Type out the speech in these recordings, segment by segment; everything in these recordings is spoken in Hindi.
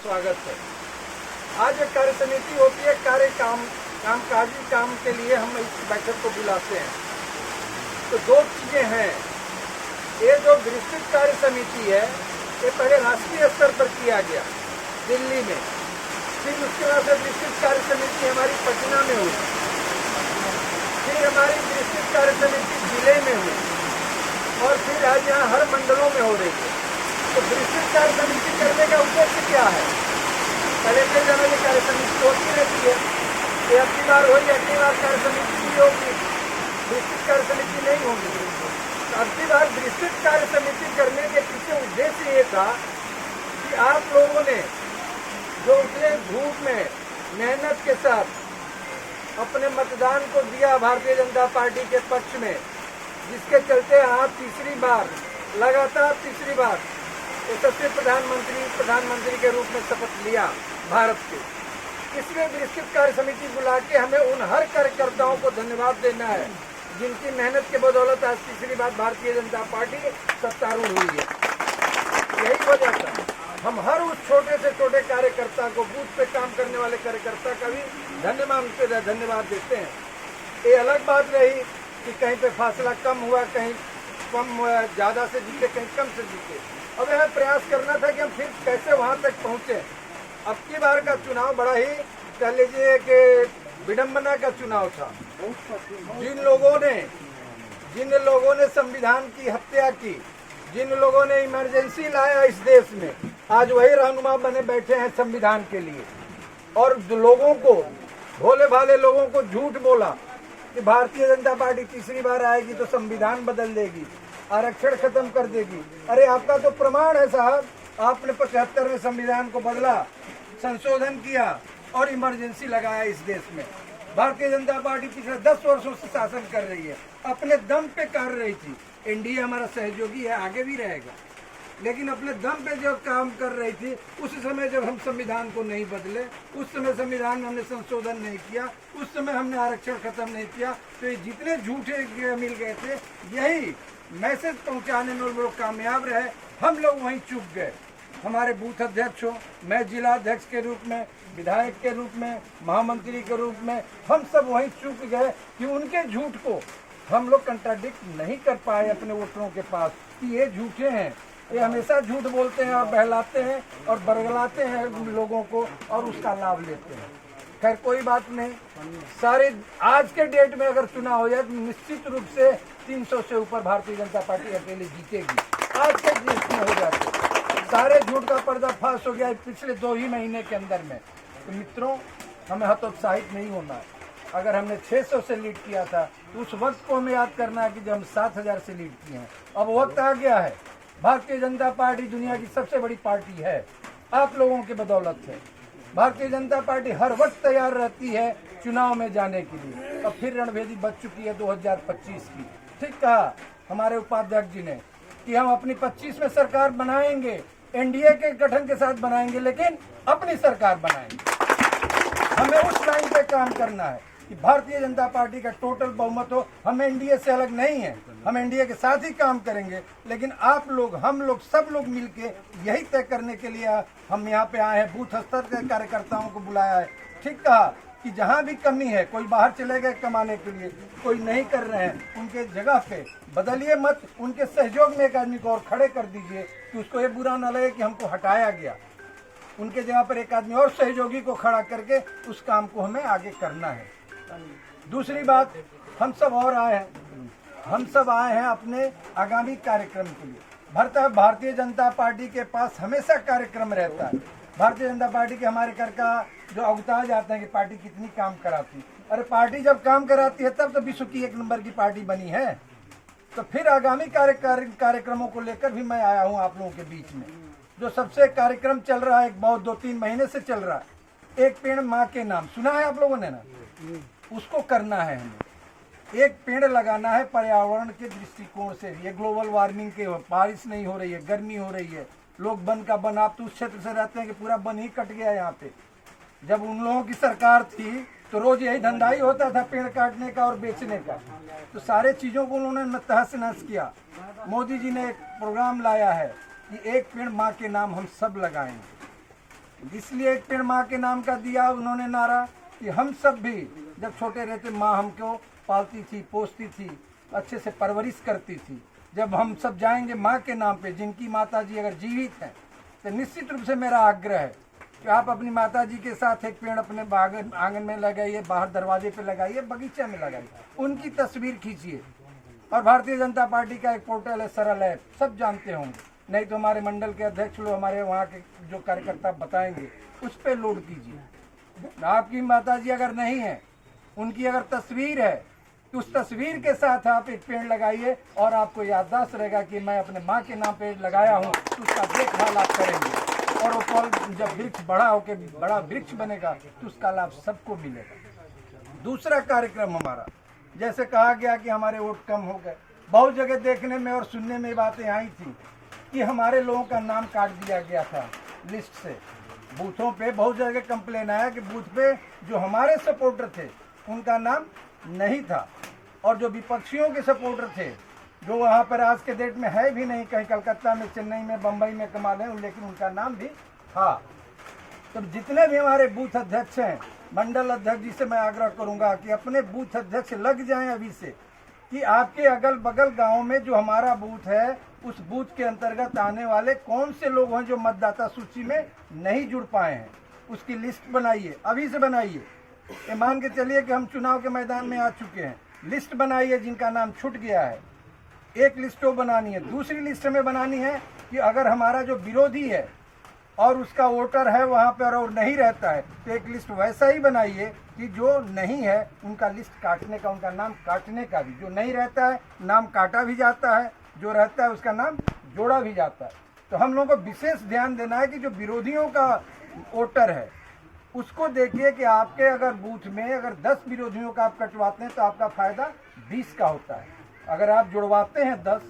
स्वागत है। आज एक कार्य समिति होती है, कामकाजी काम के लिए हम इस बैठक को बुलाते हैं। तो दो चीजें हैं, ये जो विस्तृत कार्य समिति है ये पहले राष्ट्रीय स्तर पर किया गया दिल्ली में, फिर उसके बाद विस्तृत कार्य समिति हमारी पटना में हुई, फिर हमारी विस्तृत कार्य समिति जिले में हुई और फिर आज यहाँ हर मंडलों में हो रही है। तो विस्तृत कार्य समिति करने का उद्देश्य क्या है? पहले कई जगह ये कार्य समिति होती रहती है, ये अगली बार हुई, अगली बार कार्य समिति भी होगी, विस्तृत कार्य समिति नहीं होगी। तो अगली बार विस्तृत कार्य समिति करने के पीछे उद्देश्य ये था कि आप लोगों ने जो उतने धूप में मेहनत के साथ अपने मतदान को दिया भारतीय जनता पार्टी के पक्ष में, जिसके चलते आप तीसरी बार, लगातार तीसरी बार यशस्वी प्रधानमंत्री के रूप में शपथ लिया भारत के, इसलिए विस्तृत कार्य समिति बुला के हमें उन हर कार्यकर्ताओं को धन्यवाद देना है जिनकी मेहनत के बदौलत आज तीसरी बार भारतीय जनता पार्टी सत्तारूढ़ हुई है। यही वजह था हम हर उस छोटे से छोटे कार्यकर्ता को, बूथ पे काम करने वाले कार्यकर्ता का भी धन्यवाद देते हैं। ये अलग बात रही कि कहीं पे फासला कम हुआ, कहीं कम ज़्यादा से जीते, कहीं कम से जीते। अब यह प्रयास करना था कि हम फिर कैसे वहां तक पहुंचे। अब की बार का चुनाव बड़ा ही, कह लीजिए कि विडंबना का चुनाव था। जिन लोगों ने संविधान की हत्या की, जिन लोगों ने इमरजेंसी लाया इस देश में, आज वही रहनुमा बने बैठे हैं संविधान के लिए। और जो लोगों को, भोले भाले लोगों को झूठ बोला कि भारतीय जनता पार्टी तीसरी बार आएगी तो संविधान बदल देगी, आरक्षण खत्म कर देगी। अरे आपका तो प्रमाण है साहब, आपने 75 में संविधान को बदला, संशोधन किया और इमरजेंसी लगाया इस देश में। भारतीय जनता पार्टी पिछले 10 वर्षों से शासन कर रही है, अपने दम पे कर रही थी। एनडीए हमारा सहयोगी है, आगे भी रहेगा, लेकिन अपने दम पे जो काम कर रही थी, उस समय जब हम संविधान को नहीं बदले, उस समय संविधान में हमने संशोधन नहीं किया, उस समय हमने आरक्षण खत्म नहीं किया, तो ये जितने झूठे मिल गए थे, यही मैसेज पहुंचाने में लोग कामयाब रहे, हम लोग वहीं चूक गए। हमारे बूथ अध्यक्ष हो, मैं जिला अध्यक्ष के रूप में, विधायक के रूप में, महामंत्री के रूप में, हम सब वहीं चूक गए कि उनके झूठ को हम लोग कंट्राडिक्ट नहीं कर पाए अपने वोटरों के पास कि ये झूठे हैं, ये हमेशा झूठ बोलते हैं और बहलाते हैं और बरगलाते हैं लोगों को और उसका लाभ लेते हैं। खैर कोई बात नहीं, सारे आज के डेट में अगर चुनाव हो जाए तो निश्चित रूप से 300 से ऊपर भारतीय जनता पार्टी अकेले जीतेगी। आज के डेट में हो जाते सारे झूठ का पर्दाफाश हो गया पिछले 2 ही महीने के अंदर में। तो मित्रों, हमें हतोत्साहित नहीं होना है। अगर हमने 600 से लीड किया था तो उस वक्त को हमें याद करना है कि जब हम 7000 से लीड किए हैं। अब वक्त आ गया है, भारतीय जनता पार्टी दुनिया की सबसे बड़ी पार्टी है, आप लोगों की बदौलत है। भारतीय जनता पार्टी हर वक्त तैयार रहती है चुनाव में जाने के लिए। अब फिर रणभेदी बच चुकी है 2025 की। ठीक कहा हमारे उपाध्यक्ष जी ने कि हम अपनी 25 में सरकार बनाएंगे, एनडीए के गठन के साथ बनाएंगे, लेकिन अपनी सरकार बनाएंगे। हमें उस लाइन पे काम करना है कि भारतीय जनता पार्टी का टोटल बहुमत हो। हम एनडीए से अलग नहीं है, हम एनडीए के साथ ही काम करेंगे, लेकिन आप लोग, हम लोग, सब लोग मिलके यही तय करने के लिए हम यहाँ पे आए हैं। बूथ स्तर के कार्यकर्ताओं को बुलाया है। ठीक कहा कि जहाँ भी कमी है, कोई बाहर चले गए कमाने के लिए, कोई नहीं कर रहे हैं, उनके जगह पे बदलिए मत, उनके सहयोग में एक आदमी को और खड़े कर दीजिए कि उसको ये बुरा ना लगे कि हमको हटाया गया। उनके जगह पर एक आदमी और सहयोगी को खड़ा करके उस काम को हमें आगे करना है। दूसरी बात, हम सब आए हैं अपने आगामी कार्यक्रम के लिए। भारतीय जनता पार्टी के पास हमेशा कार्यक्रम रहता है। भारतीय जनता पार्टी के हमारे घर का जो अवता जाते हैं कि पार्टी कितनी काम कराती। अरे पार्टी जब काम कराती है तब तो विश्व की 1 नंबर की पार्टी बनी है। तो फिर आगामी कार्यक्रमों को लेकर भी मैं आया हूँ आप लोगों के बीच में। जो सबसे कार्यक्रम चल रहा है, बहुत 2-3 महीने से चल रहा है, एक पेड़ माँ के नाम, सुना है आप लोगों ने ना? उसको करना है हमें। एक पेड़ लगाना है पर्यावरण के दृष्टिकोण से। ये ग्लोबल वार्मिंग के, बारिश नहीं हो रही है, गर्मी हो रही है, लोग वन का वन, आप तो उस क्षेत्र से रहते हैं कि पूरा वन ही कट गया यहाँ पे। जब उन लोगों की सरकार थी तो रोज यही धंधा ही होता था, पेड़ काटने का और बेचने का। तो सारे चीजों को उन्होंने तहस नहस किया। मोदी जी ने एक प्रोग्राम लाया है कि एक पेड़ माँ के नाम हम सब लगाएंगे। इसलिए एक पेड़ माँ के नाम का दिया उन्होंने नारा कि हम सब भी जब छोटे रहते माँ हमको पालती थी, पोसती थी, अच्छे से परवरिश करती थी। जब हम सब जाएंगे माँ के नाम पे, जिनकी माता जी अगर जीवित हैं, तो निश्चित रूप से मेरा आग्रह है कि आप अपनी माता जी के साथ एक पेड़ अपने आंगन में लगाइए, बाहर दरवाजे पे लगाइए, बगीचा में लगाइए, उनकी तस्वीर खींचिए। और भारतीय जनता पार्टी का एक पोर्टल है, सरल ऐप, सब जानते होंगे, नहीं तो हमारे मंडल के अध्यक्ष लोग, हमारे वहाँ के जो कार्यकर्ता बताएंगे, उस पर लोड कीजिए। आपकी माता जी अगर नहीं है, उनकी अगर तस्वीर है, तो उस तस्वीर के साथ आप एक पेड़ लगाइए और आपको याददाश्त रहेगा कि मैं अपने माँ के नाम पेड़ लगाया हूँ, तो उसका देखभाल आप करेंगे और वो फल जब वृक्ष बड़ा होकर बड़ा वृक्ष बनेगा तो उसका लाभ सबको मिलेगा। दूसरा कार्यक्रम हमारा, जैसे कहा गया कि हमारे वोट कम हो गए, बहुत जगह देखने में और सुनने में बातें आई थी कि हमारे लोगों का नाम काट दिया गया था लिस्ट से। बूथों पे बहुत जगह कंप्लेन आया कि बूथ पे जो हमारे सपोर्टर थे उनका नाम नहीं था, और जो विपक्षियों के सपोर्टर थे, जो वहाँ पर आज के डेट में है भी नहीं, कहीं कलकत्ता में, चेन्नई में, बम्बई में कमा लें, लेकिन उनका नाम भी था। तो जितने भी हमारे बूथ अध्यक्ष हैं, मंडल अध्यक्ष जी से मैं आग्रह करूंगा कि अपने बूथ अध्यक्ष लग जाएं अभी से, कि आपके अगल बगल गांव में जो हमारा बूथ है, उस बूथ के अंतर्गत आने वाले कौन से लोग हैं जो मतदाता सूची में नहीं जुड़ पाए हैं, उसकी लिस्ट बनाइए, अभी से बनाइए। ये मान के चलिए कि हम चुनाव के मैदान में आ चुके हैं, लिस्ट बनाइए जिनका नाम छूट गया है। एक लिस्ट तो बनानी है। दूसरी लिस्ट में बनानी है कि अगर हमारा जो विरोधी है और उसका वोटर है वहाँ पर और नहीं रहता है, तो एक लिस्ट वैसा ही बनाइए कि जो नहीं है उनका लिस्ट काटने का, उनका नाम काटने का भी, जो नहीं रहता है नाम काटा भी जाता है, जो रहता है उसका नाम जोड़ा भी जाता है। तो हम लोगों को विशेष ध्यान देना है कि जो विरोधियों का वोटर है उसको देखिए कि आपके अगर बूथ में अगर 10 विरोधियों का आप कटवाते हैं तो आपका फायदा 20 का होता है। अगर आप जुड़वाते हैं 10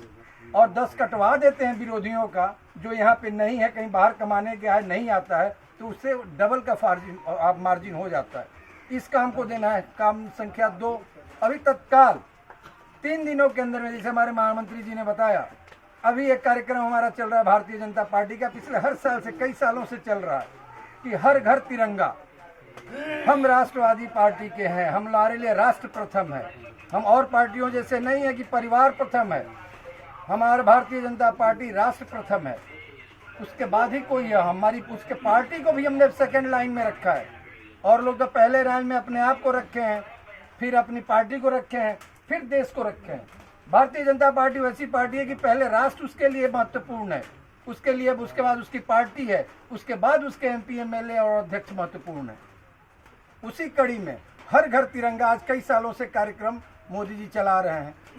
और 10 कटवा देते हैं विरोधियों का, जो यहाँ पे नहीं है, कहीं बाहर कमाने गया है, नहीं आता है, तो उससे डबल का मार्जिन हो जाता है। इस काम को देना है। काम संख्या 2, अभी तत्काल 3 दिनों के अंदर में, जैसे हमारे महामंत्री जी ने बताया, अभी एक कार्यक्रम हमारा चल रहा है भारतीय जनता पार्टी का, पिछले हर साल से, कई सालों से चल रहा है कि हर घर तिरंगा। हम राष्ट्रवादी पार्टी के हैं, हमारे लिए राष्ट्र प्रथम है। हम और पार्टियों जैसे नहीं है कि परिवार प्रथम है, हमारा भारतीय जनता पार्टी राष्ट्र प्रथम है, उसके बाद ही कोई है। हमारी उसके पार्टी को भी हमने सेकंड लाइन में रखा है, और लोग तो पहले लाइन में अपने आप को रखे हैं, फिर अपनी पार्टी को रखे हैं, फिर देश को रखे हैं। भारतीय जनता पार्टी वैसी पार्टी है कि पहले राष्ट्र उसके लिए महत्वपूर्ण है, उसके लिए, उसके बाद उसकी पार्टी है, उसके बाद उसके MP MLA और अध्यक्ष महत्वपूर्ण है। उसी कड़ी में हर घर तिरंगा आज कई सालों से कार्यक्रम मोदी जी चला रहे हैं।